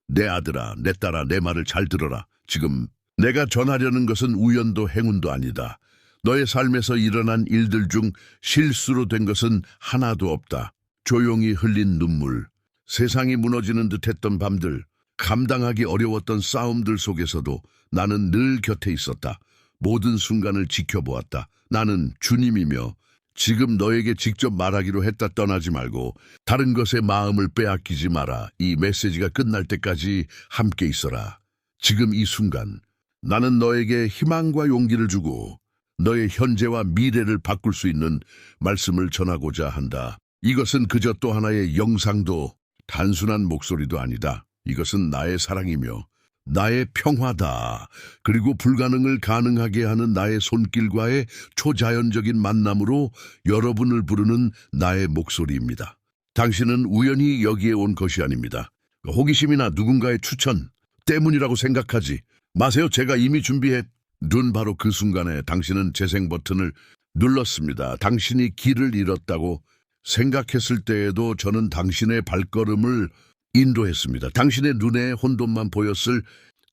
내 아들아, 내 딸아, 내 말을 잘 들어라. 지금 내가 전하려는 것은 우연도 행운도 아니다. 너의 삶에서 일어난 일들 중 실수로 된 것은 하나도 없다. 조용히 흘린 눈물, 세상이 무너지는 듯했던 밤들, 감당하기 어려웠던 싸움들 속에서도 나는 늘 곁에 있었다. 모든 순간을 지켜보았다. 나는 주님이며 지금 너에게 직접 말하기로 했다. 떠나지 말고 다른 것에 마음을 빼앗기지 마라. 이 메시지가 끝날 때까지 함께 있어라. 지금 이 순간 나는 너에게 희망과 용기를 주고 너의 현재와 미래를 바꿀 수 있는 말씀을 전하고자 한다. 이것은 그저 또 하나의 영상도 단순한 목소리도 아니다. 이것은 나의 사랑이며 나의 평화다. 그리고 불가능을 가능하게 하는 나의 손길과의 초자연적인 만남으로 여러분을 부르는 나의 목소리입니다. 당신은 우연히 여기에 온 것이 아닙니다. 호기심이나 누군가의 추천 때문이라고 생각하지 마세요. 제가 이미 눈 바로 그 순간에 당신은 재생 버튼을 눌렀습니다. 당신이 길을 잃었다고 생각했을 때에도 저는 당신의 발걸음을 인도했습니다. 당신의 눈에 혼돈만 보였을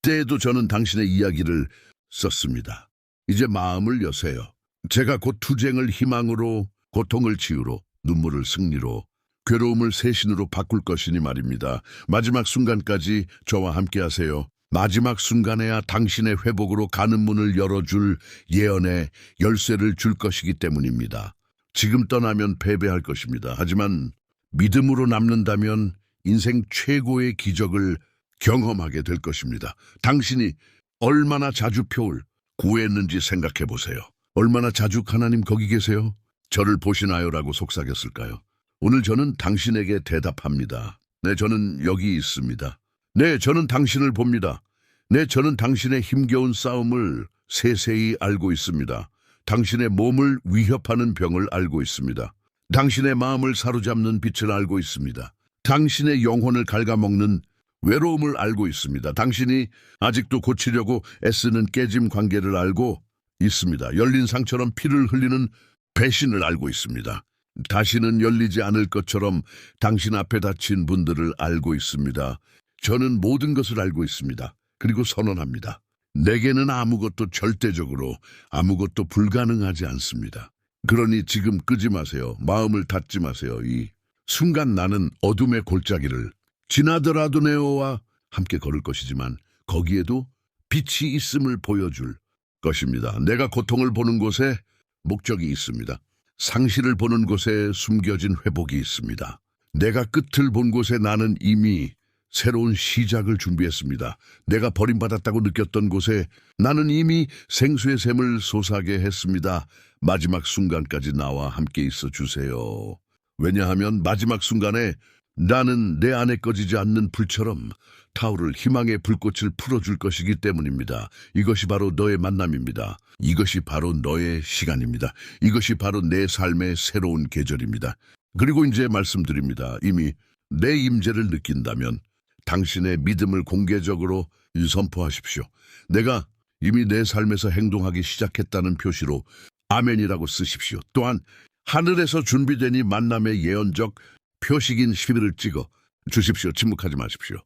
때에도 저는 당신의 이야기를 썼습니다. 이제 마음을 여세요. 제가 곧 투쟁을 희망으로, 고통을 치유로, 눈물을 승리로, 괴로움을 새신으로 바꿀 것이니 말입니다. 마지막 순간까지 저와 함께 하세요. 마지막 순간에야 당신의 회복으로 가는 문을 열어줄 예언의 열쇠를 줄 것이기 때문입니다. 지금 떠나면 패배할 것입니다. 하지만 믿음으로 남는다면 인생 최고의 기적을 경험하게 될 것입니다. 당신이 얼마나 자주 표를 구했는지 생각해 보세요. 얼마나 자주 하나님 거기 계세요? 저를 보시나요라고 속삭였을까요? 오늘 저는 당신에게 대답합니다. 네, 저는 여기 있습니다. 네, 저는 당신을 봅니다. 네, 저는 당신의 힘겨운 싸움을 세세히 알고 있습니다. 당신의 몸을 위협하는 병을 알고 있습니다. 당신의 마음을 사로잡는 빛을 알고 있습니다. 당신의 영혼을 갉아먹는 외로움을 알고 있습니다. 당신이 아직도 고치려고 애쓰는 깨짐 관계를 알고 있습니다. 열린 상처럼 피를 흘리는 배신을 알고 있습니다. 다시는 열리지 않을 것처럼 당신 앞에 닫힌 분들을 알고 있습니다. 저는 모든 것을 알고 있습니다. 그리고 선언합니다. 내게는 아무것도 절대적으로 아무것도 불가능하지 않습니다. 그러니 지금 끄지 마세요. 마음을 닫지 마세요. 이 순간 나는 어둠의 골짜기를 지나더라도 네오와 함께 걸을 것이지만 거기에도 빛이 있음을 보여줄 것입니다. 내가 고통을 보는 곳에 목적이 있습니다. 상실을 보는 곳에 숨겨진 회복이 있습니다. 내가 끝을 본 곳에 나는 이미 새로운 시작을 준비했습니다. 내가 버림받았다고 느꼈던 곳에 나는 이미 생수의 샘을 솟아게 했습니다. 마지막 순간까지 나와 함께 있어 주세요. 왜냐하면 마지막 순간에 나는 내 안에 꺼지지 않는 불처럼 타오를 희망의 불꽃을 풀어줄 것이기 때문입니다. 이것이 바로 너의 만남입니다. 이것이 바로 너의 시간입니다. 이것이 바로 내 삶의 새로운 계절입니다. 그리고 이제 말씀드립니다. 이미 내 임재를 느낀다면 당신의 믿음을 공개적으로 선포하십시오. 내가 이미 내 삶에서 행동하기 시작했다는 표시로 아멘이라고 쓰십시오. 또한 하늘에서 준비되니 만남의 예언적 표식인 11을 찍어 주십시오. 침묵하지 마십시오.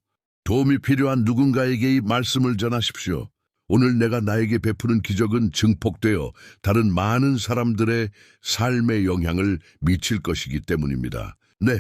도움이 필요한 누군가에게 이 말씀을 전하십시오. 오늘 내가 나에게 베푸는 기적은 증폭되어 다른 많은 사람들의 삶에 영향을 미칠 것이기 때문입니다. 네,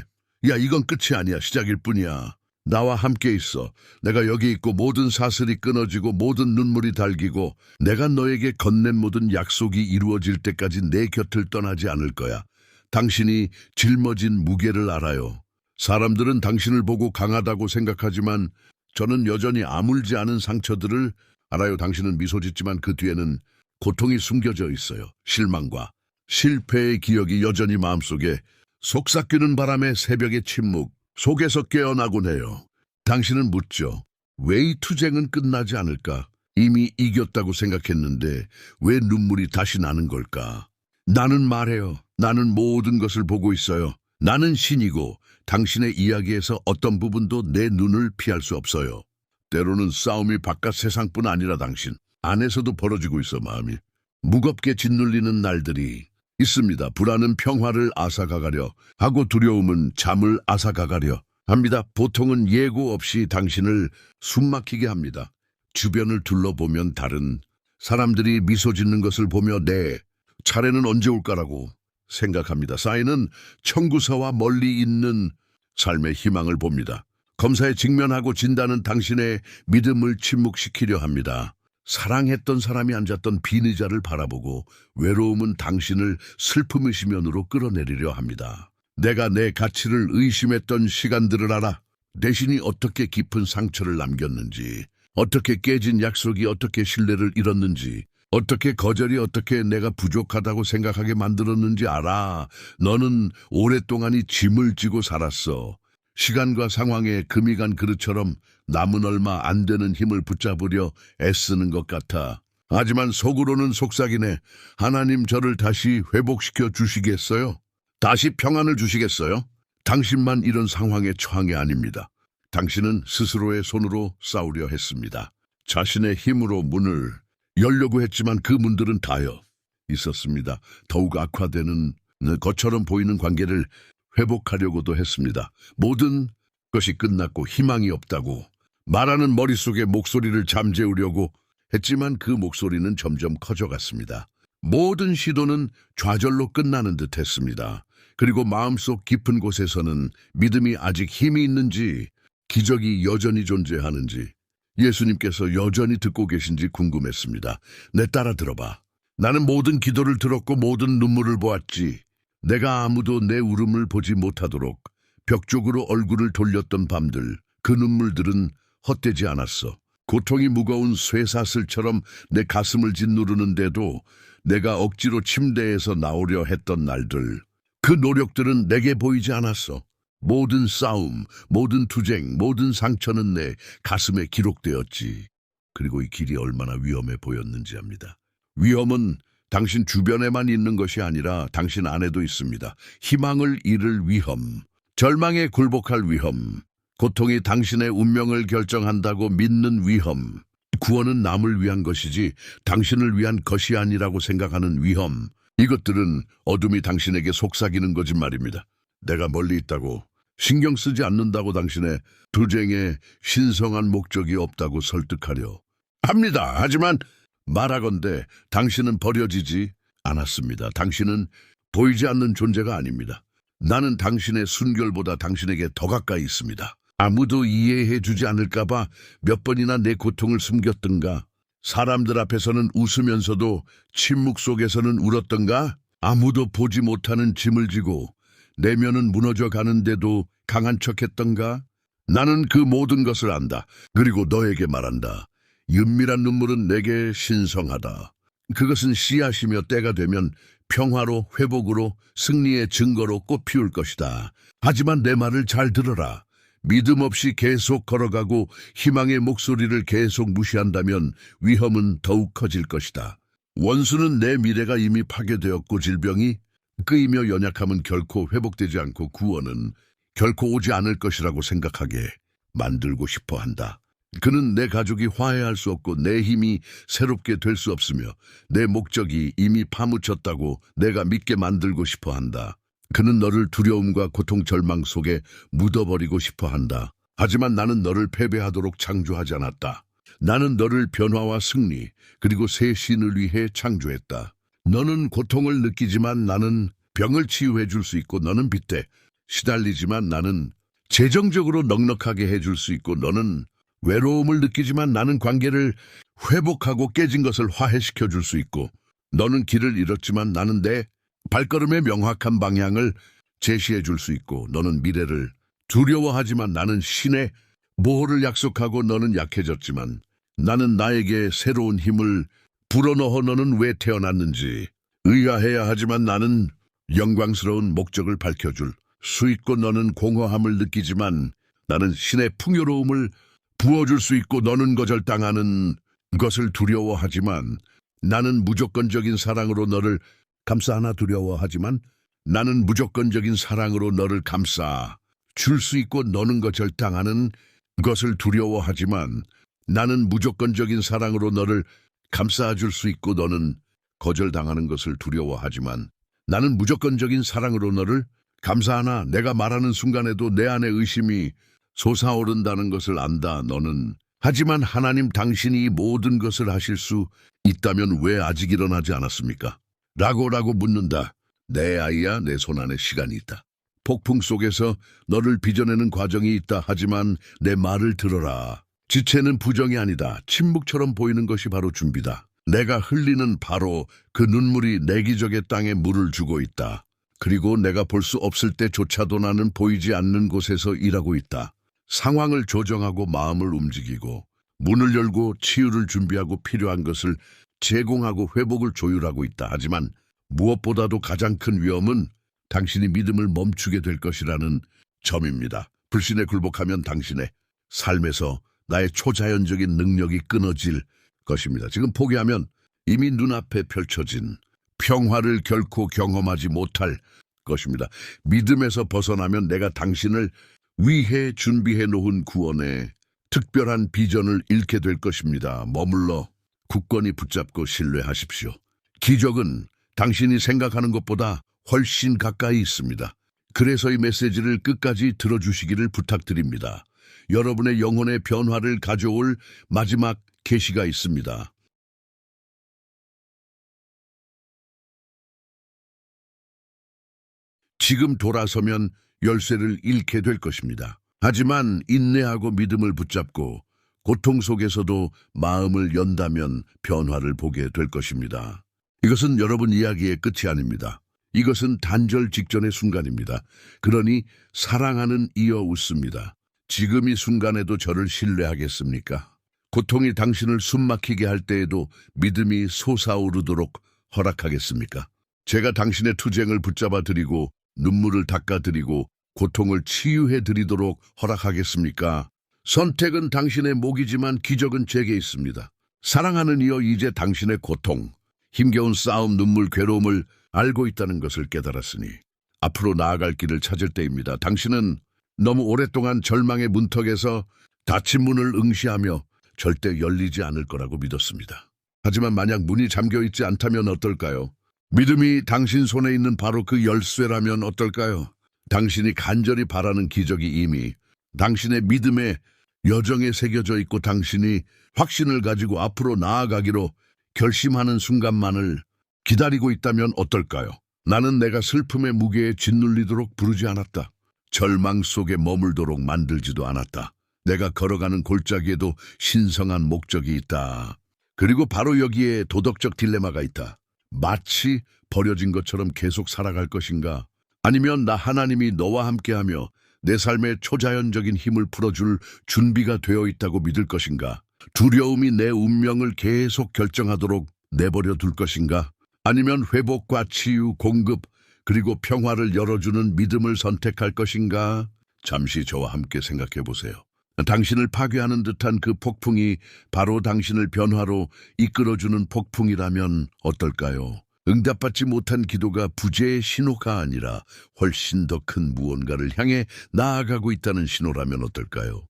야 이건 끝이 아니야. 시작일 뿐이야. 나와 함께 있어. 내가 여기 있고 모든 사슬이 끊어지고 모든 눈물이 달기고 내가 너에게 건넨 모든 약속이 이루어질 때까지 내 곁을 떠나지 않을 거야. 당신이 짊어진 무게를 알아요. 사람들은 당신을 보고 강하다고 생각하지만 저는 여전히 아물지 않은 상처들을 알아요. 당신은 미소 짓지만 그 뒤에는 고통이 숨겨져 있어요. 실망과 실패의 기억이 여전히 마음속에 속삭이는 바람에 새벽의 침묵 속에서 깨어나곤 해요. 당신은 묻죠. 왜 이 투쟁은 끝나지 않을까? 이미 이겼다고 생각했는데 왜 눈물이 다시 나는 걸까? 나는 말해요. 나는 모든 것을 보고 있어요. 나는 신이고 당신의 이야기에서 어떤 부분도 내 눈을 피할 수 없어요. 때로는 싸움이 바깥 세상뿐 아니라 당신 안에서도 벌어지고 있어. 마음이 무겁게 짓눌리는 날들이 있습니다. 불안은 평화를 앗아가가려 하고 두려움은 잠을 앗아가가려 합니다. 보통은 예고 없이 당신을 숨막히게 합니다. 주변을 둘러보면 다른 사람들이 미소 짓는 것을 보며 내 차례는 언제 올까라고 생각합니다. 쌓이는 청구서와 멀리 있는 삶의 희망을 봅니다. 검사에 직면하고 진단은 당신의 믿음을 침묵시키려 합니다. 사랑했던 사람이 앉았던 빈 의자를 바라보고 외로움은 당신을 슬픔의 시면으로 끌어내리려 합니다. 내가 내 가치를 의심했던 시간들을 알아. 대신이 어떻게 깊은 상처를 남겼는지, 어떻게 깨진 약속이 어떻게 신뢰를 잃었는지, 어떻게 거절이 어떻게 내가 부족하다고 생각하게 만들었는지 알아. 너는 오랫동안이 짐을 지고 살았어. 시간과 상황에 금이 간 그릇처럼 남은 얼마 안 되는 힘을 붙잡으려 애쓰는 것 같아. 하지만 속으로는 속삭이네. 하나님 저를 다시 회복시켜 주시겠어요? 다시 평안을 주시겠어요? 당신만 이런 상황에 처한 게 아닙니다. 당신은 스스로의 손으로 싸우려 했습니다. 자신의 힘으로 문을 열려고 했지만 그 문들은 닫혀 있었습니다. 더욱 악화되는 것처럼 보이는 관계를 회복하려고도 했습니다. 모든 것이 끝났고 희망이 없다고 말하는 머릿속의 목소리를 잠재우려고 했지만 그 목소리는 점점 커져갔습니다. 모든 시도는 좌절로 끝나는 듯 했습니다. 그리고 마음속 깊은 곳에서는 믿음이 아직 힘이 있는지, 기적이 여전히 존재하는지, 예수님께서 여전히 듣고 계신지 궁금했습니다. 내 따라 들어봐. 나는 모든 기도를 들었고 모든 눈물을 보았지. 내가 아무도 내 울음을 보지 못하도록 벽 쪽으로 얼굴을 돌렸던 밤들, 그 눈물들은 헛되지 않았어. 고통이 무거운 쇠사슬처럼 내 가슴을 짓누르는데도 내가 억지로 침대에서 나오려 했던 날들, 그 노력들은 내게 보이지 않았어. 모든 싸움, 모든 투쟁, 모든 상처는 내 가슴에 기록되었지. 그리고 이 길이 얼마나 위험해 보였는지 압니다. 위험은 당신 주변에만 있는 것이 아니라 당신 안에도 있습니다. 희망을 잃을 위험, 절망에 굴복할 위험, 고통이 당신의 운명을 결정한다고 믿는 위험, 구원은 남을 위한 것이지 당신을 위한 것이 아니라고 생각하는 위험, 이것들은 어둠이 당신에게 속삭이는 거짓말입니다. 내가 멀리 있다고, 신경 쓰지 않는다고 당신의 투쟁에 신성한 목적이 없다고 설득하려 합니다. 하지만 말하건대 당신은 버려지지 않았습니다. 당신은 보이지 않는 존재가 아닙니다. 나는 당신의 순결보다 당신에게 더 가까이 있습니다. 아무도 이해해 주지 않을까봐 몇 번이나 내 고통을 숨겼던가? 사람들 앞에서는 웃으면서도 침묵 속에서는 울었던가? 아무도 보지 못하는 짐을 지고 내면은 무너져 가는데도 강한 척했던가? 나는 그 모든 것을 안다. 그리고 너에게 말한다. 은밀한 눈물은 내게 신성하다. 그것은 씨앗이며 때가 되면 평화로 회복으로 승리의 증거로 꽃피울 것이다. 하지만 내 말을 잘 들어라. 믿음 없이 계속 걸어가고 희망의 목소리를 계속 무시한다면 위험은 더욱 커질 것이다. 원수는 내 미래가 이미 파괴되었고 질병이 끄이며 연약함은 결코 회복되지 않고 구원은 결코 오지 않을 것이라고 생각하게 만들고 싶어 한다. 그는 내 가족이 화해할 수 없고 내 힘이 새롭게 될 수 없으며 내 목적이 이미 파묻혔다고 내가 믿게 만들고 싶어 한다. 그는 너를 두려움과 고통 절망 속에 묻어버리고 싶어 한다. 하지만 나는 너를 패배하도록 창조하지 않았다. 나는 너를 변화와 승리 그리고 새 신을 위해 창조했다. 너는 고통을 느끼지만 나는 병을 치유해 줄 수 있고 너는 빚에 시달리지만 나는 재정적으로 넉넉하게 해줄 수 있고 너는 외로움을 느끼지만 나는 관계를 회복하고 깨진 것을 화해시켜 줄 수 있고 너는 길을 잃었지만 나는 내 발걸음의 명확한 방향을 제시해 줄 수 있고 너는 미래를 두려워하지만 나는 신의 보호를 약속하고 너는 약해졌지만 나는 나에게 새로운 힘을 불어넣어 너는 왜 태어났는지 의아해야 하지만 나는 영광스러운 목적을 밝혀줄 수 있고 너는 공허함을 느끼지만 나는 신의 풍요로움을 부어줄 수 있고 너는 거절당하는 것을 두려워하지만 나는 무조건적인 사랑으로 너를 감싸나 두려워하지만 나는 무조건적인 사랑으로 너를 감싸 줄 수 있고 너는 거절당하는 것을 두려워하지만 나는 무조건적인 사랑으로 너를 감싸 줄 수 있고 너는 거절당하는 것을 두려워하지만 나는 무조건적인 사랑으로 너를 감사하나 내가 말하는 순간에도 내 안에 의심이 솟아오른다는 것을 안다, 너는. 하지만 하나님 당신이 이 모든 것을 하실 수 있다면 왜 아직 일어나지 않았습니까? 라고 묻는다. 내 아이야, 내 손안에 시간이 있다. 폭풍 속에서 너를 빚어내는 과정이 있다. 하지만 내 말을 들어라. 지체는 부정이 아니다. 침묵처럼 보이는 것이 바로 준비다. 내가 흘리는 바로 그 눈물이 내 기적의 땅에 물을 주고 있다. 그리고 내가 볼 수 없을 때조차도 나는 보이지 않는 곳에서 일하고 있다. 상황을 조정하고 마음을 움직이고 문을 열고 치유를 준비하고 필요한 것을 제공하고 회복을 조율하고 있다. 하지만 무엇보다도 가장 큰 위험은 당신이 믿음을 멈추게 될 것이라는 점입니다. 불신에 굴복하면 당신의 삶에서 나의 초자연적인 능력이 끊어질 것입니다. 지금 포기하면 이미 눈앞에 펼쳐진 평화를 결코 경험하지 못할 것입니다. 믿음에서 벗어나면 내가 당신을 위해 준비해 놓은 구원의 특별한 비전을 잃게 될 것입니다. 머물러 굳건히 붙잡고 신뢰하십시오. 기적은 당신이 생각하는 것보다 훨씬 가까이 있습니다. 그래서 이 메시지를 끝까지 들어주시기를 부탁드립니다. 여러분의 영혼의 변화를 가져올 마지막 계시가 있습니다. 지금 돌아서면 열쇠를 잃게 될 것입니다. 하지만 인내하고 믿음을 붙잡고 고통 속에서도 마음을 연다면 변화를 보게 될 것입니다. 이것은 여러분 이야기의 끝이 아닙니다. 이것은 단절 직전의 순간입니다. 그러니 사랑하는 이어 웃습니다. 지금 이 순간에도 저를 신뢰하겠습니까? 고통이 당신을 숨막히게 할 때에도 믿음이 솟아오르도록 허락하겠습니까? 제가 당신의 투쟁을 붙잡아 드리고 눈물을 닦아 드리고 고통을 치유해 드리도록 허락하겠습니까? 선택은 당신의 몫이지만 기적은 제게 있습니다. 사랑하는 이여, 이제 당신의 고통, 힘겨운 싸움, 눈물, 괴로움을 알고 있다는 것을 깨달았으니 앞으로 나아갈 길을 찾을 때입니다. 당신은 너무 오랫동안 절망의 문턱에서 닫힌 문을 응시하며 절대 열리지 않을 거라고 믿었습니다. 하지만 만약 문이 잠겨있지 않다면 어떨까요? 믿음이 당신 손에 있는 바로 그 열쇠라면 어떨까요? 당신이 간절히 바라는 기적이 이미 당신의 믿음의 여정에 새겨져 있고 당신이 확신을 가지고 앞으로 나아가기로 결심하는 순간만을 기다리고 있다면 어떨까요? 나는 내가 슬픔의 무게에 짓눌리도록 부르지 않았다. 절망 속에 머물도록 만들지도 않았다. 내가 걸어가는 골짜기에도 신성한 목적이 있다. 그리고 바로 여기에 도덕적 딜레마가 있다. 마치 버려진 것처럼 계속 살아갈 것인가? 아니면 나 하나님이 너와 함께하며 내 삶의 초자연적인 힘을 풀어줄 준비가 되어 있다고 믿을 것인가? 두려움이 내 운명을 계속 결정하도록 내버려 둘 것인가? 아니면 회복과 치유, 공급, 그리고 평화를 열어주는 믿음을 선택할 것인가? 잠시 저와 함께 생각해 보세요. 당신을 파괴하는 듯한 그 폭풍이 바로 당신을 변화로 이끌어주는 폭풍이라면 어떨까요? 응답받지 못한 기도가 부재의 신호가 아니라 훨씬 더 큰 무언가를 향해 나아가고 있다는 신호라면 어떨까요?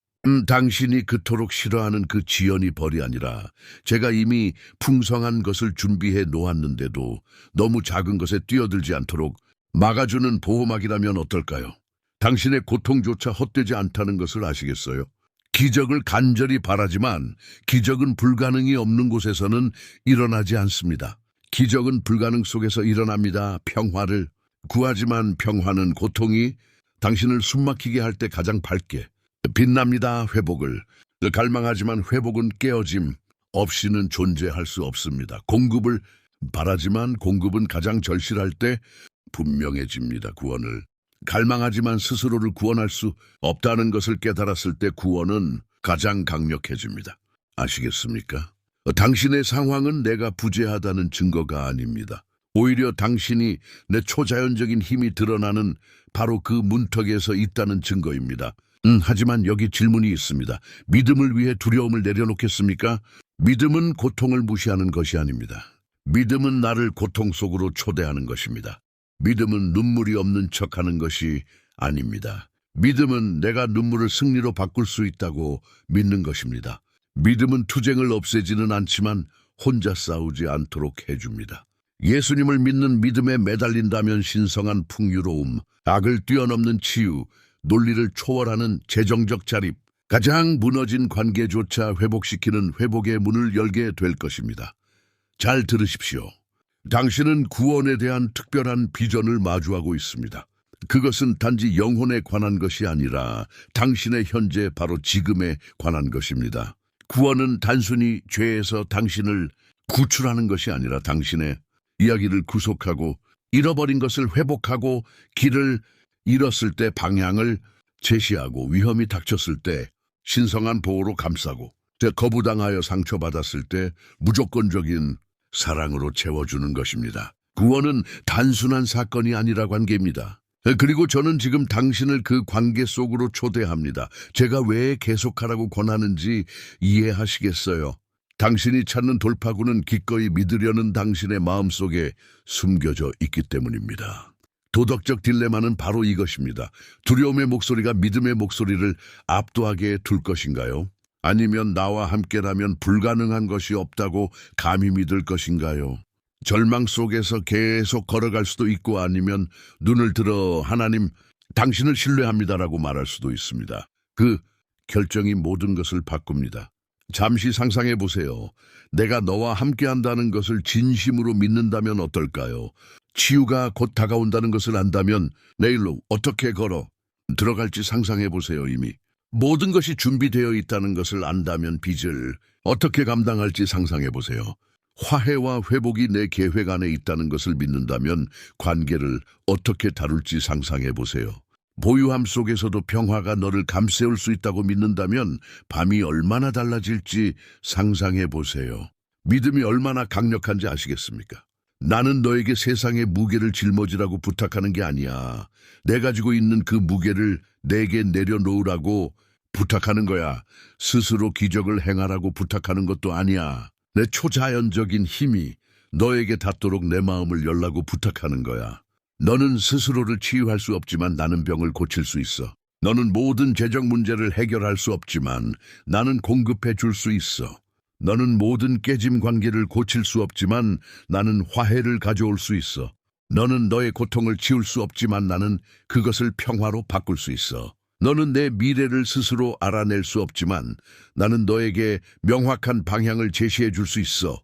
당신이 그토록 싫어하는 그 지연이 벌이 아니라 제가 이미 풍성한 것을 준비해 놓았는데도 너무 작은 것에 뛰어들지 않도록 막아주는 보호막이라면 어떨까요? 당신의 고통조차 헛되지 않다는 것을 아시겠어요? 기적을 간절히 바라지만 기적은 불가능이 없는 곳에서는 일어나지 않습니다. 기적은 불가능 속에서 일어납니다. 평화를 구하지만 평화는 고통이 당신을 숨막히게 할 때 가장 밝게 빛납니다. 회복을 갈망하지만 회복은 깨어짐 없이는 존재할 수 없습니다. 공급을 바라지만 공급은 가장 절실할 때 분명해집니다. 구원을 갈망하지만 스스로를 구원할 수 없다는 것을 깨달았을 때 구원은 가장 강력해집니다. 아시겠습니까? 당신의 상황은 내가 부재하다는 증거가 아닙니다. 오히려 당신이 내 초자연적인 힘이 드러나는 바로 그 문턱에서 있다는 증거입니다. 하지만 여기 질문이 있습니다. 믿음을 위해 두려움을 내려놓겠습니까? 믿음은 고통을 무시하는 것이 아닙니다. 믿음은 나를 고통 속으로 초대하는 것입니다. 믿음은 눈물이 없는 척하는 것이 아닙니다. 믿음은 내가 눈물을 승리로 바꿀 수 있다고 믿는 것입니다. 믿음은 투쟁을 없애지는 않지만 혼자 싸우지 않도록 해줍니다. 예수님을 믿는 믿음에 매달린다면 신성한 풍요로움, 악을 뛰어넘는 치유, 논리를 초월하는 재정적 자립, 가장 무너진 관계조차 회복시키는 회복의 문을 열게 될 것입니다. 잘 들으십시오. 당신은 구원에 대한 특별한 비전을 마주하고 있습니다. 그것은 단지 영혼에 관한 것이 아니라 당신의 현재 바로 지금에 관한 것입니다. 구원은 단순히 죄에서 당신을 구출하는 것이 아니라 당신의 이야기를 구속하고 잃어버린 것을 회복하고 길을 잃었을 때 방향을 제시하고 위험이 닥쳤을 때 신성한 보호로 감싸고 거부당하여 상처받았을 때 무조건적인 사랑으로 채워주는 것입니다. 구원은 단순한 사건이 아니라 관계입니다. 그리고 저는 지금 당신을 그 관계 속으로 초대합니다. 제가 왜 계속하라고 권하는지 이해하시겠어요? 당신이 찾는 돌파구는 기꺼이 믿으려는 당신의 마음속에 숨겨져 있기 때문입니다. 도덕적 딜레마는 바로 이것입니다. 두려움의 목소리가 믿음의 목소리를 압도하게 둘 것인가요? 아니면 나와 함께라면 불가능한 것이 없다고 감히 믿을 것인가요? 절망 속에서 계속 걸어갈 수도 있고 아니면 눈을 들어 하나님, 당신을 신뢰합니다라고 말할 수도 있습니다. 그 결정이 모든 것을 바꿉니다. 잠시 상상해 보세요. 내가 너와 함께한다는 것을 진심으로 믿는다면 어떨까요? 치유가 곧 다가온다는 것을 안다면 내일로 어떻게 걸어 들어갈지 상상해 보세요. 이미 모든 것이 준비되어 있다는 것을 안다면 빚을 어떻게 감당할지 상상해 보세요. 화해와 회복이 내 계획 안에 있다는 것을 믿는다면 관계를 어떻게 다룰지 상상해 보세요. 보유함 속에서도 평화가 너를 감싸올 수 있다고 믿는다면 밤이 얼마나 달라질지 상상해 보세요. 믿음이 얼마나 강력한지 아시겠습니까? 나는 너에게 세상의 무게를 짊어지라고 부탁하는 게 아니야. 내 가지고 있는 그 무게를 내게 내려놓으라고 부탁하는 거야. 스스로 기적을 행하라고 부탁하는 것도 아니야. 내 초자연적인 힘이 너에게 닿도록 내 마음을 열라고 부탁하는 거야. 너는 스스로를 치유할 수 없지만 나는 병을 고칠 수 있어. 너는 모든 재정 문제를 해결할 수 없지만 나는 공급해 줄 수 있어. 너는 모든 깨짐 관계를 고칠 수 없지만 나는 화해를 가져올 수 있어. 너는 너의 고통을 지울 수 없지만 나는 그것을 평화로 바꿀 수 있어. 너는 내 미래를 스스로 알아낼 수 없지만 나는 너에게 명확한 방향을 제시해 줄 수 있어.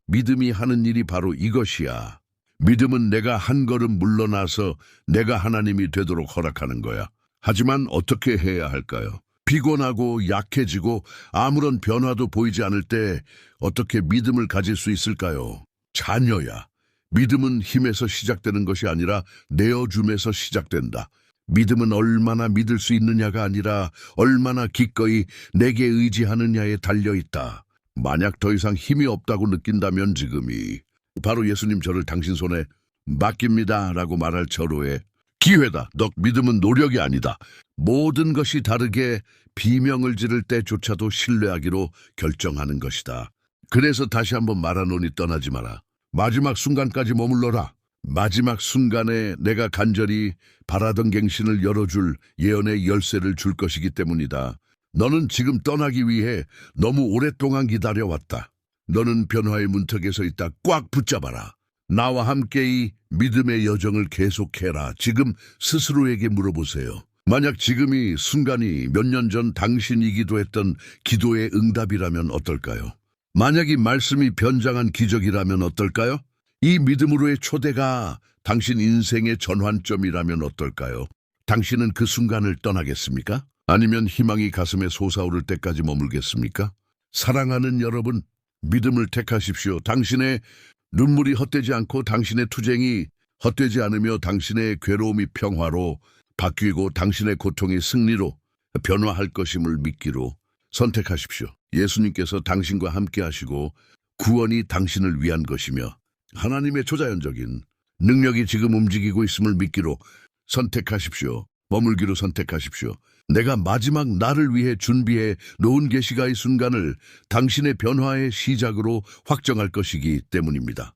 믿음이 하는 일이 바로 이것이야. 믿음은 내가 한 걸음 물러나서 내가 하나님이 되도록 허락하는 거야. 하지만 어떻게 해야 할까요? 피곤하고 약해지고 아무런 변화도 보이지 않을 때 어떻게 믿음을 가질 수 있을까요? 자녀야. 믿음은 힘에서 시작되는 것이 아니라 내어줌에서 시작된다. 믿음은 얼마나 믿을 수 있느냐가 아니라 얼마나 기꺼이 내게 의지하느냐에 달려있다. 만약 더 이상 힘이 없다고 느낀다면 지금이 바로 예수님 저를 당신 손에 맡깁니다 라고 말할 절호의 기회다. 너 믿음은 노력이 아니다. 모든 것이 다르게 비명을 지를 때조차도 신뢰하기로 결정하는 것이다. 그래서 다시 한번 말하노니 떠나지 마라. 마지막 순간까지 머물러라. 마지막 순간에 내가 간절히 바라던 갱신을 열어줄 예언의 열쇠를 줄 것이기 때문이다. 너는 지금 떠나기 위해 너무 오랫동안 기다려왔다. 너는 변화의 문턱에 서 있다. 꽉 붙잡아라. 나와 함께 이 믿음의 여정을 계속해라. 지금 스스로에게 물어보세요. 만약 지금이 순간이 몇 년 전 당신이기도 했던 기도의 응답이라면 어떨까요? 만약 이 말씀이 변장한 기적이라면 어떨까요? 이 믿음으로의 초대가 당신 인생의 전환점이라면 어떨까요? 당신은 그 순간을 떠나겠습니까? 아니면 희망이 가슴에 솟아오를 때까지 머물겠습니까? 사랑하는 여러분, 믿음을 택하십시오. 당신의 눈물이 헛되지 않고 당신의 투쟁이 헛되지 않으며 당신의 괴로움이 평화로 바뀌고 당신의 고통이 승리로 변화할 것임을 믿기로 선택하십시오. 예수님께서 당신과 함께 하시고 구원이 당신을 위한 것이며 하나님의 초자연적인 능력이 지금 움직이고 있음을 믿기로 선택하십시오. 머물기로 선택하십시오. 내가 마지막 나를 위해 준비해 놓은 계시가 이 순간을 당신의 변화의 시작으로 확정할 것이기 때문입니다.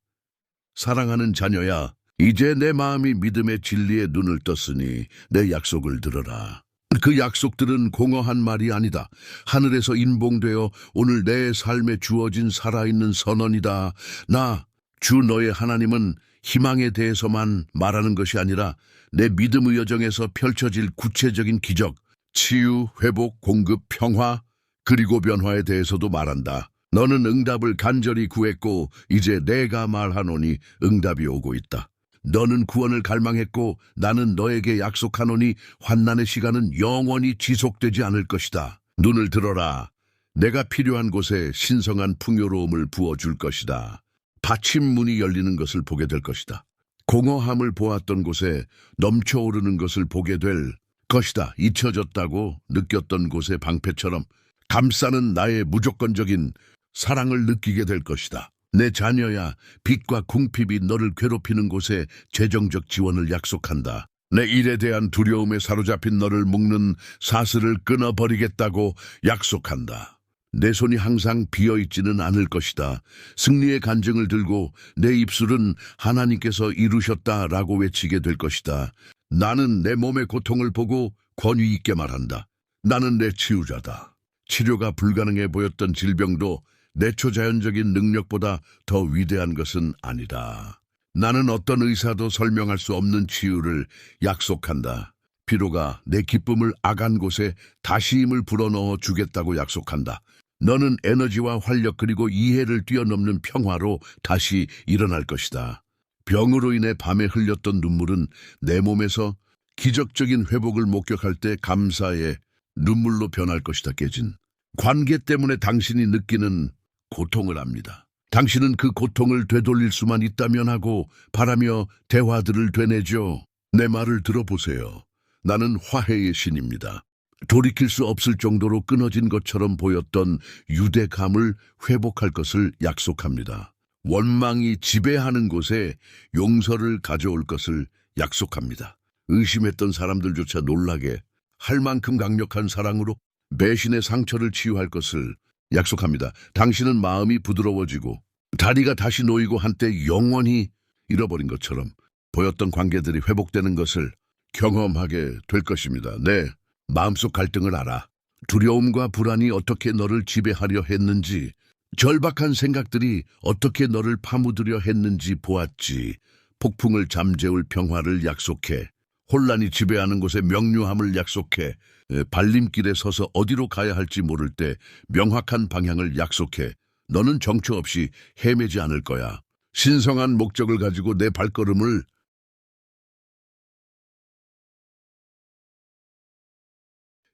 사랑하는 자녀야, 이제 내 마음이 믿음의 진리에 눈을 떴으니 내 약속을 들어라. 그 약속들은 공허한 말이 아니다. 하늘에서 인봉되어 오늘 내 삶에 주어진 살아있는 선언이다. 나 주 너의 하나님은 희망에 대해서만 말하는 것이 아니라 내 믿음의 여정에서 펼쳐질 구체적인 기적, 치유, 회복, 공급, 평화, 그리고 변화에 대해서도 말한다. 너는 응답을 간절히 구했고 이제 내가 말하노니 응답이 오고 있다. 너는 구원을 갈망했고 나는 너에게 약속하노니 환난의 시간은 영원히 지속되지 않을 것이다. 눈을 들어라. 내가 필요한 곳에 신성한 풍요로움을 부어줄 것이다. 받침문이 열리는 것을 보게 될 것이다. 공허함을 보았던 곳에 넘쳐오르는 것을 보게 될 것이다. 잊혀졌다고 느꼈던 곳의 방패처럼 감싸는 나의 무조건적인 사랑을 느끼게 될 것이다. 내 자녀야, 빛과 궁핍이 너를 괴롭히는 곳에 재정적 지원을 약속한다. 내 일에 대한 두려움에 사로잡힌 너를 묶는 사슬을 끊어버리겠다고 약속한다. 내 손이 항상 비어있지는 않을 것이다. 승리의 간증을 들고 내 입술은 하나님께서 이루셨다라고 외치게 될 것이다. 나는 내 몸의 고통을 보고 권위 있게 말한다. 나는 내 치유자다. 치료가 불가능해 보였던 질병도 내 초자연적인 능력보다 더 위대한 것은 아니다. 나는 어떤 의사도 설명할 수 없는 치유를 약속한다. 피로가 내 기쁨을 악한 곳에 다시 힘을 불어넣어 주겠다고 약속한다. 너는 에너지와 활력 그리고 이해를 뛰어넘는 평화로 다시 일어날 것이다. 병으로 인해 밤에 흘렸던 눈물은 내 몸에서 기적적인 회복을 목격할 때 감사의 눈물로 변할 것이다. 깨진 관계 때문에 당신이 느끼는 고통을 압니다. 당신은 그 고통을 되돌릴 수만 있다면 하고 바라며 대화들을 되뇌죠. 내 말을 들어보세요. 나는 화해의 신입니다. 돌이킬 수 없을 정도로 끊어진 것처럼 보였던 유대감을 회복할 것을 약속합니다. 원망이 지배하는 곳에 용서를 가져올 것을 약속합니다. 의심했던 사람들조차 놀라게 할 만큼 강력한 사랑으로 배신의 상처를 치유할 것을 약속합니다. 당신은 마음이 부드러워지고 다리가 다시 놓이고 한때 영원히 잃어버린 것처럼 보였던 관계들이 회복되는 것을 경험하게 될 것입니다. 네, 마음속 갈등을 알아. 두려움과 불안이 어떻게 너를 지배하려 했는지, 절박한 생각들이 어떻게 너를 파묻으려 했는지 보았지. 폭풍을 잠재울 평화를 약속해. 혼란이 지배하는 곳에 명료함을 약속해. 발림길에 서서 어디로 가야 할지 모를 때 명확한 방향을 약속해. 너는 정처 없이 헤매지 않을 거야. 신성한 목적을 가지고 내 발걸음을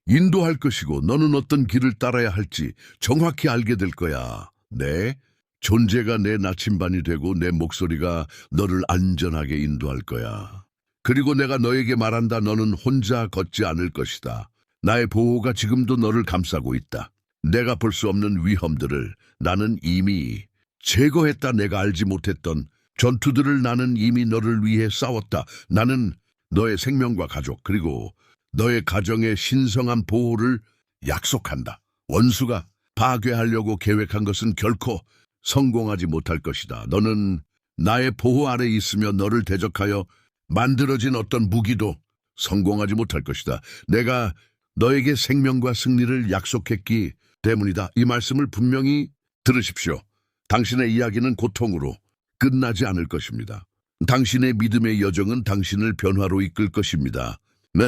인도할 것이고 너는 어떤 길을 따라야 할지 정확히 알게 될 거야. 내 존재가 내 나침반이 되고 내 목소리가 너를 안전하게 인도할 거야. 그리고 내가 너에게 말한다. 너는 혼자 걷지 않을 것이다. 나의 보호가 지금도 너를 감싸고 있다. 내가 볼 수 없는 위험들을 나는 이미 제거했다. 내가 알지 못했던 전투들을 나는 이미 너를 위해 싸웠다. 나는 너의 생명과 가족 그리고 너의 가정의 신성한 보호를 약속한다. 원수가 파괴하려고 계획한 것은 결코 성공하지 못할 것이다. 너는 나의 보호 아래 있으며 너를 대적하여 만들어진 어떤 무기도 성공하지 못할 것이다. 내가 너에게 생명과 승리를 약속했기 때문이다. 이 말씀을 분명히 들으십시오. 당신의 이야기는 고통으로 끝나지 않을 것입니다. 당신의 믿음의 여정은 당신을 변화로 이끌 것입니다.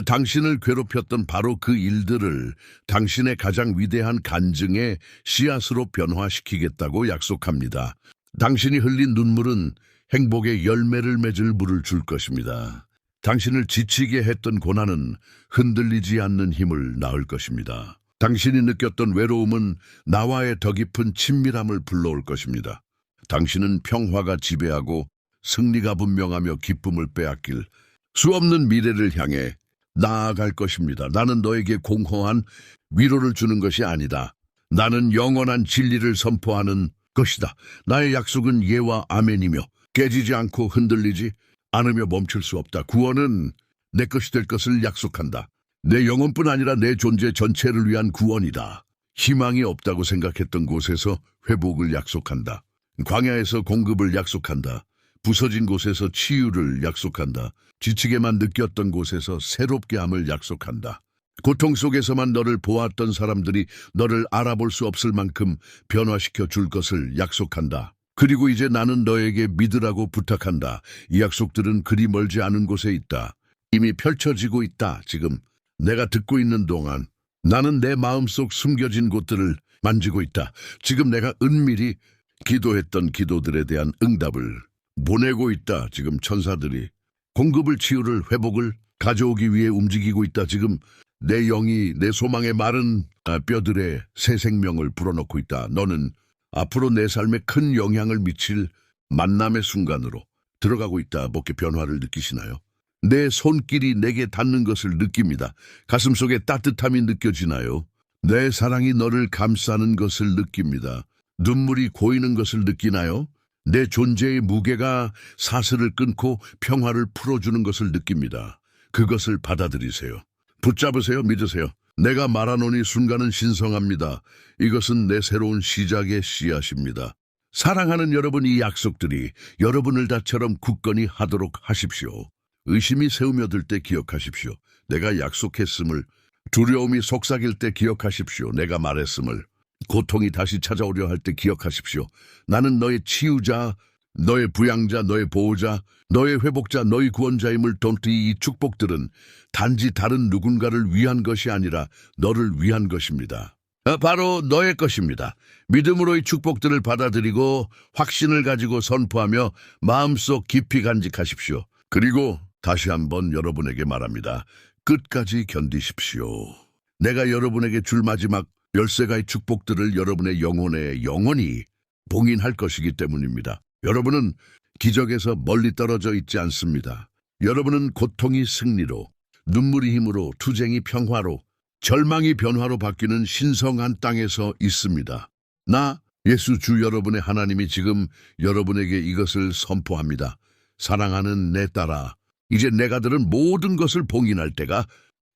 당신을 괴롭혔던 바로 그 일들을 당신의 가장 위대한 간증의 씨앗으로 변화시키겠다고 약속합니다. 당신이 흘린 눈물은 행복의 열매를 맺을 물을 줄 것입니다. 당신을 지치게 했던 고난은 흔들리지 않는 힘을 낳을 것입니다. 당신이 느꼈던 외로움은 나와의 더 깊은 친밀함을 불러올 것입니다. 당신은 평화가 지배하고 승리가 분명하며 기쁨을 빼앗길 수 없는 미래를 향해 나아갈 것입니다. 나는 너에게 공허한 위로를 주는 것이 아니다. 나는 영원한 진리를 선포하는 것이다. 나의 약속은 예와 아멘이며 깨지지 않고 흔들리지 않으며 멈출 수 없다. 구원은 내 것이 될 것을 약속한다. 내 영혼뿐 아니라 내 존재 전체를 위한 구원이다. 희망이 없다고 생각했던 곳에서 회복을 약속한다. 광야에서 공급을 약속한다. 부서진 곳에서 치유를 약속한다. 지치게만 느꼈던 곳에서 새롭게 함을 약속한다. 고통 속에서만 너를 보았던 사람들이 너를 알아볼 수 없을 만큼 변화시켜 줄 것을 약속한다. 그리고 이제 나는 너에게 믿으라고 부탁한다. 이 약속들은 그리 멀지 않은 곳에 있다. 이미 펼쳐지고 있다. 지금 내가 듣고 있는 동안 나는 내 마음속 숨겨진 곳들을 만지고 있다. 지금 내가 은밀히 기도했던 기도들에 대한 응답을 보내고 있다. 지금 천사들이 공급을 치유를 회복을 가져오기 위해 움직이고 있다. 지금 내 영이 내 소망의 마른 뼈들에 새 생명을 불어넣고 있다. 너는 앞으로 내 삶에 큰 영향을 미칠 만남의 순간으로 들어가고 있다. 뭐게 변화를 느끼시나요? 내 손길이 내게 닿는 것을 느낍니다. 가슴속에 따뜻함이 느껴지나요? 내 사랑이 너를 감싸는 것을 느낍니다. 눈물이 고이는 것을 느끼나요? 내 존재의 무게가 사슬을 끊고 평화를 풀어주는 것을 느낍니다. 그것을 받아들이세요. 붙잡으세요. 믿으세요. 내가 말하노니 순간은 신성합니다. 이것은 내 새로운 시작의 씨앗입니다. 사랑하는 여러분, 이 약속들이 여러분을 다처럼 굳건히 하도록 하십시오. 의심이 세우며들 때 기억하십시오. 내가 약속했음을. 두려움이 속삭일 때 기억하십시오. 내가 말했음을. 고통이 다시 찾아오려 할 때 기억하십시오. 나는 너의 치유자, 너의 부양자, 너의 보호자, 너의 회복자, 너의 구원자임을 돈띠. 이 축복들은 단지 다른 누군가를 위한 것이 아니라 너를 위한 것입니다. 바로 너의 것입니다. 믿음으로 이 축복들을 받아들이고 확신을 가지고 선포하며 마음속 깊이 간직하십시오. 그리고 다시 한번 여러분에게 말합니다. 끝까지 견디십시오. 내가 여러분에게 줄 마지막 13가지 축복들을 여러분의 영혼에 영원히 봉인할 것이기 때문입니다. 여러분은 기적에서 멀리 떨어져 있지 않습니다. 여러분은 고통이 승리로, 눈물이 힘으로, 투쟁이 평화로, 절망이 변화로 바뀌는 신성한 땅에서 있습니다. 나 예수 주 여러분의 하나님이 지금 여러분에게 이것을 선포합니다. 사랑하는 내 딸아, 이제 내가 들은 모든 것을 봉인할 때가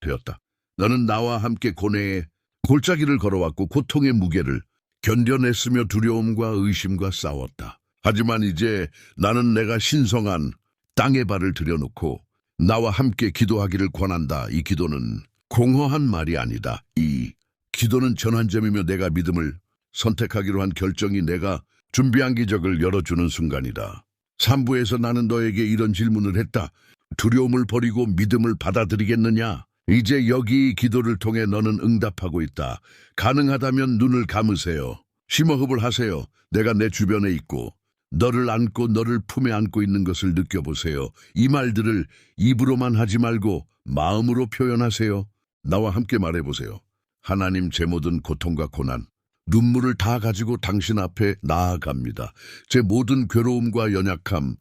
되었다. 너는 나와 함께 고뇌의 골짜기를 걸어왔고 고통의 무게를 견뎌냈으며 두려움과 의심과 싸웠다. 하지만 이제 나는 내가 신성한 땅에 발을 들여놓고 나와 함께 기도하기를 권한다. 이 기도는 공허한 말이 아니다. 이 기도는 전환점이며 내가 믿음을 선택하기로 한 결정이 내가 준비한 기적을 열어주는 순간이다. 3부에서 나는 너에게 이런 질문을 했다. 두려움을 버리고 믿음을 받아들이겠느냐? 이제 여기 기도를 통해 너는 응답하고 있다. 가능하다면 눈을 감으세요. 심호흡을 하세요. 내가 내 주변에 있고 너를 안고 너를 품에 안고 있는 것을 느껴보세요. 이 말들을 입으로만 하지 말고 마음으로 표현하세요. 나와 함께 말해보세요. 하나님, 제 모든 고통과 고난, 눈물을 다 가지고 당신 앞에 나아갑니다. 제 모든 괴로움과 연약함,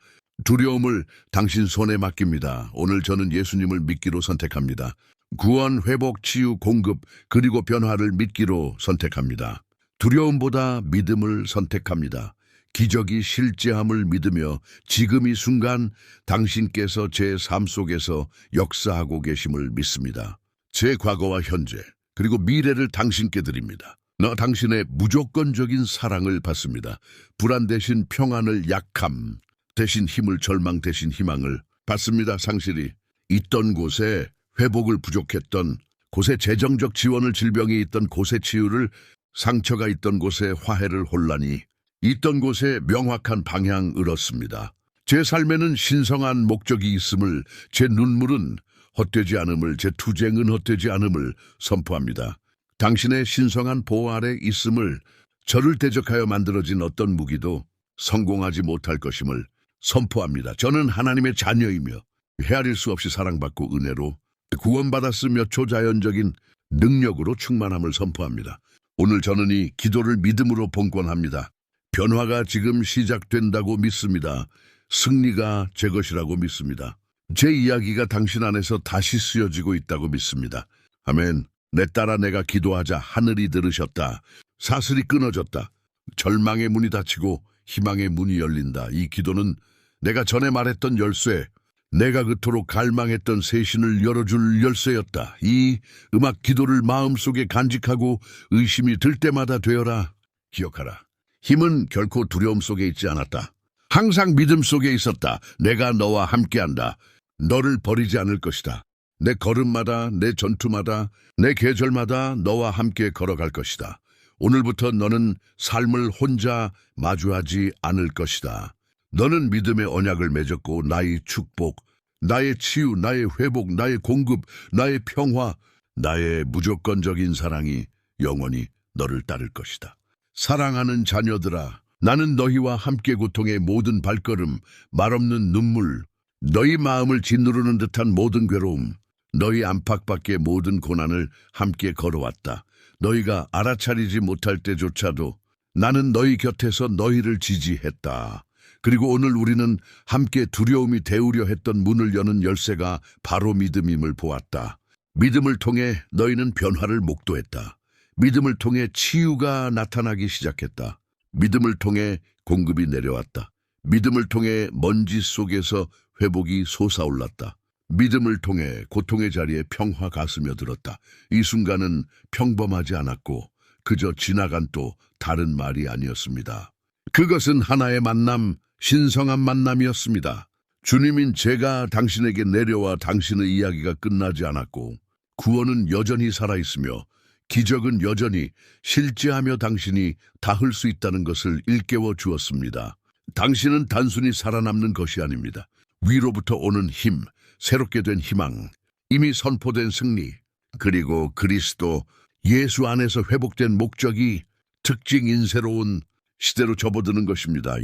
두려움을 당신 손에 맡깁니다. 오늘 저는 예수님을 믿기로 선택합니다. 구원, 회복, 치유, 공급, 그리고 변화를 믿기로 선택합니다. 두려움보다 믿음을 선택합니다. 기적이 실제함을 믿으며 지금 이 순간 당신께서 제 삶 속에서 역사하고 계심을 믿습니다. 제 과거와 현재, 그리고 미래를 당신께 드립니다. 당신의 무조건적인 사랑을 받습니다. 불안 대신 평안을, 약함 대신 힘을, 절망 대신 희망을 받습니다. 상실이 있던 곳에 회복을 부족했던 곳에 재정적 지원을, 질병이 있던 곳에 치유를, 상처가 있던 곳에 화해를, 혼란이 있던 곳에 명확한 방향을 얻습니다. 제 삶에는 신성한 목적이 있음을, 제 눈물은 헛되지 않음을, 제 투쟁은 헛되지 않음을 선포합니다. 당신의 신성한 보호 아래 있음을, 저를 대적하여 만들어진 어떤 무기도 성공하지 못할 것임을 선포합니다. 저는 하나님의 자녀이며 헤아릴 수 없이 사랑받고 은혜로 구원받았으며 초자연적인 능력으로 충만함을 선포합니다. 오늘 저는 이 기도를 믿음으로 봉헌합니다. 변화가 지금 시작된다고 믿습니다. 승리가 제 것이라고 믿습니다. 제 이야기가 당신 안에서 다시 쓰여지고 있다고 믿습니다. 아멘. 내 딸아, 내가 기도하자 하늘이 들으셨다. 사슬이 끊어졌다. 절망의 문이 닫히고 희망의 문이 열린다. 이 기도는 내가 전에 말했던 열쇠, 내가 그토록 갈망했던 새 신을 열어줄 열쇠였다. 이 음악 기도를 마음속에 간직하고 의심이 들 때마다 되어라. 기억하라. 힘은 결코 두려움 속에 있지 않았다. 항상 믿음 속에 있었다. 내가 너와 함께한다. 너를 버리지 않을 것이다. 내 걸음마다, 내 전투마다, 내 계절마다 너와 함께 걸어갈 것이다. 오늘부터 너는 삶을 혼자 마주하지 않을 것이다. 너는 믿음의 언약을 맺었고 나의 축복, 나의 치유, 나의 회복, 나의 공급, 나의 평화, 나의 무조건적인 사랑이 영원히 너를 따를 것이다. 사랑하는 자녀들아, 나는 너희와 함께 고통의 모든 발걸음, 말없는 눈물, 너희 마음을 짓누르는 듯한 모든 괴로움, 너희 안팎 밖의 모든 고난을 함께 걸어왔다. 너희가 알아차리지 못할 때조차도 나는 너희 곁에서 너희를 지지했다. 그리고 오늘 우리는 함께 두려움이 데우려 했던 문을 여는 열쇠가 바로 믿음임을 보았다. 믿음을 통해 너희는 변화를 목도했다. 믿음을 통해 치유가 나타나기 시작했다. 믿음을 통해 공급이 내려왔다. 믿음을 통해 먼지 속에서 회복이 솟아올랐다. 믿음을 통해 고통의 자리에 평화가 스며들었다. 이 순간은 평범하지 않았고 그저 지나간 또 다른 말이 아니었습니다. 그것은 하나의 만남, 신성한 만남이었습니다. 주님인 제가 당신에게 내려와 당신의 이야기가 끝나지 않았고 구원은 여전히 살아있으며 기적은 여전히 실제하며 당신이 닿을 수 있다는 것을 일깨워 주었습니다. 당신은 단순히 살아남는 것이 아닙니다. 위로부터 오는 힘, 새롭게 된 희망, 이미 선포된 승리, 그리고 그리스도 예수 안에서 회복된 목적이 특징인 새로운 시대로 접어드는 것입니다.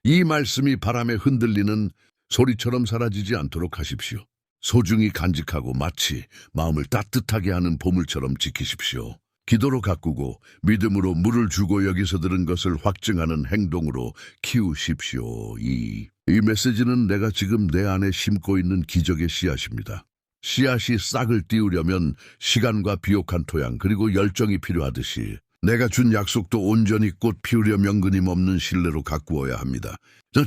이 말씀이 바람에 흔들리는 소리처럼 사라지지 않도록 하십시오. 소중히 간직하고 마치 마음을 따뜻하게 하는 보물처럼 지키십시오. 기도로 가꾸고 믿음으로 물을 주고 여기서 들은 것을 확증하는 행동으로 키우십시오. 이 메시지는 내가 지금 내 안에 심고 있는 기적의 씨앗입니다. 씨앗이 싹을 띄우려면 시간과 비옥한 토양 그리고 열정이 필요하듯이 내가 준 약속도 온전히 꽃 피우려 명근임 없는 신뢰로 가꾸어야 합니다.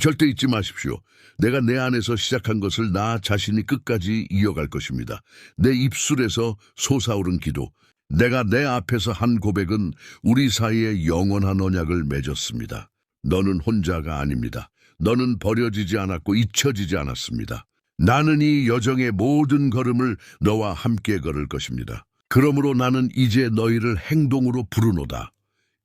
절대 잊지 마십시오. 내가 내 안에서 시작한 것을 나 자신이 끝까지 이어갈 것입니다. 내 입술에서 솟아오른 기도, 내가 내 앞에서 한 고백은 우리 사이에 영원한 언약을 맺었습니다. 너는 혼자가 아닙니다. 너는 버려지지 않았고 잊혀지지 않았습니다. 나는 이 여정의 모든 걸음을 너와 함께 걸을 것입니다. 그러므로 나는 이제 너희를 행동으로 부르노다.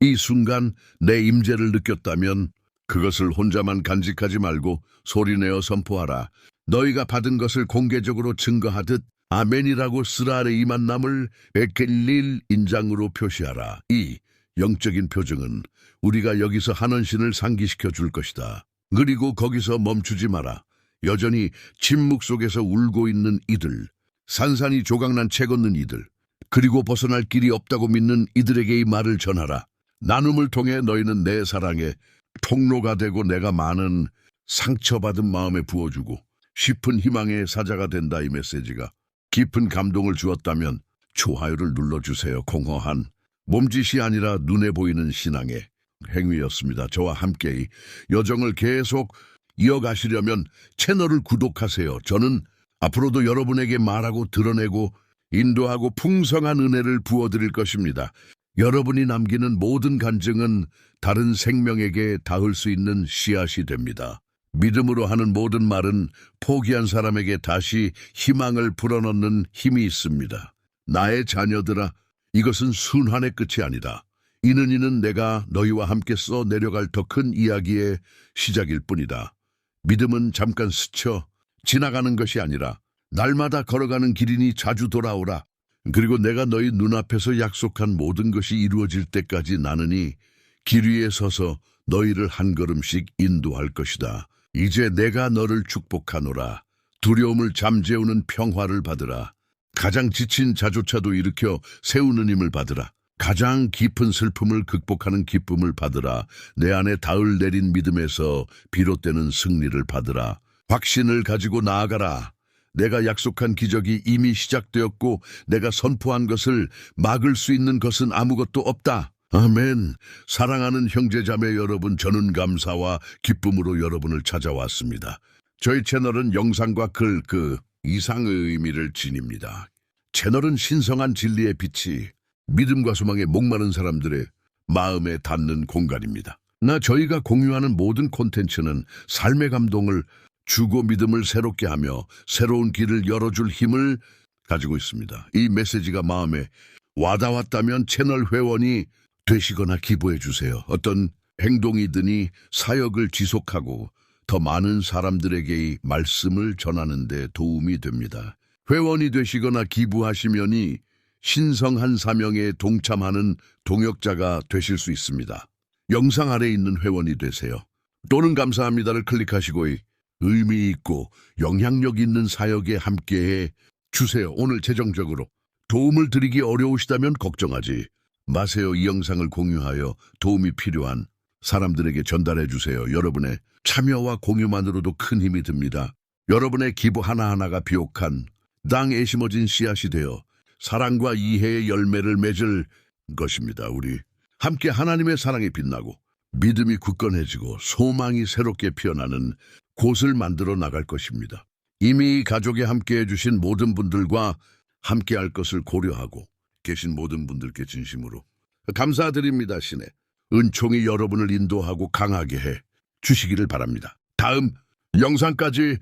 이 순간 내 임재를 느꼈다면 그것을 혼자만 간직하지 말고 소리내어 선포하라. 너희가 받은 것을 공개적으로 증거하듯 아멘이라고 쓰라의 이 만남을 에켈릴 인장으로 표시하라. 이 영적인 표정은 우리가 여기서 한원신을 상기시켜 줄 것이다. 그리고 거기서 멈추지 마라. 여전히 침묵 속에서 울고 있는 이들, 산산이 조각난 책 없는 이들, 그리고 벗어날 길이 없다고 믿는 이들에게 이 말을 전하라. 나눔을 통해 너희는 내 사랑의 통로가 되고 내가 많은 상처받은 마음에 부어주고 싶은 희망의 사자가 된다. 이 메시지가 깊은 감동을 주었다면 좋아요를 눌러주세요. 공허한 몸짓이 아니라 눈에 보이는 신앙의 행위였습니다. 저와 함께 이 여정을 계속 이어가시려면 채널을 구독하세요. 저는 앞으로도 여러분에게 말하고 드러내고 인도하고 풍성한 은혜를 부어드릴 것입니다. 여러분이 남기는 모든 간증은 다른 생명에게 닿을 수 있는 씨앗이 됩니다. 믿음으로 하는 모든 말은 포기한 사람에게 다시 희망을 불어넣는 힘이 있습니다. 나의 자녀들아, 이것은 순환의 끝이 아니다. 이는 내가 너희와 함께 써 내려갈 더 큰 이야기의 시작일 뿐이다. 믿음은 잠깐 스쳐 지나가는 것이 아니라 날마다 걸어가는 길이니 자주 돌아오라. 그리고 내가 너희 눈앞에서 약속한 모든 것이 이루어질 때까지 나는 이 길 위에 서서 너희를 한 걸음씩 인도할 것이다. 이제 내가 너를 축복하노라. 두려움을 잠재우는 평화를 받으라. 가장 지친 자조차도 일으켜 세우는 힘을 받으라. 가장 깊은 슬픔을 극복하는 기쁨을 받으라. 내 안에 닿을 내린 믿음에서 비롯되는 승리를 받으라. 확신을 가지고 나아가라. 내가 약속한 기적이 이미 시작되었고 내가 선포한 것을 막을 수 있는 것은 아무것도 없다. 아멘. 사랑하는 형제자매 여러분, 저는 감사와 기쁨으로 여러분을 찾아왔습니다. 저희 채널은 영상과 글 이상의 의미를 지닙니다. 채널은 신성한 진리의 빛이 믿음과 소망에 목마른 사람들의 마음에 닿는 공간입니다. 저희가 공유하는 모든 콘텐츠는 삶의 감동을 주고 믿음을 새롭게 하며 새로운 길을 열어줄 힘을 가지고 있습니다. 이 메시지가 마음에 와닿았다면 채널 회원이 되시거나 기부해 주세요. 어떤 행동이든이 사역을 지속하고 더 많은 사람들에게 말씀을 전하는 데 도움이 됩니다. 회원이 되시거나 기부하시면이 신성한 사명에 동참하는 동역자가 되실 수 있습니다. 영상 아래에 있는 회원이 되세요. 또는 감사합니다를 클릭하시고 의미 있고 영향력 있는 사역에 함께해 주세요. 오늘 재정적으로 도움을 드리기 어려우시다면 걱정하지 마세요. 이 영상을 공유하여 도움이 필요한 사람들에게 전달해 주세요. 여러분의 참여와 공유만으로도 큰 힘이 듭니다. 여러분의 기부 하나하나가 비옥한 땅에 심어진 씨앗이 되어 사랑과 이해의 열매를 맺을 것입니다. 우리 함께 하나님의 사랑이 빛나고 믿음이 굳건해지고 소망이 새롭게 피어나는 곳을 만들어 나갈 것입니다. 이미 가족에 함께 해주신 모든 분들과 함께할 것을 고려하고 계신 모든 분들께 진심으로 감사드립니다. 신의 은총이 여러분을 인도하고 강하게 해 주시기를 바랍니다. 다음 영상까지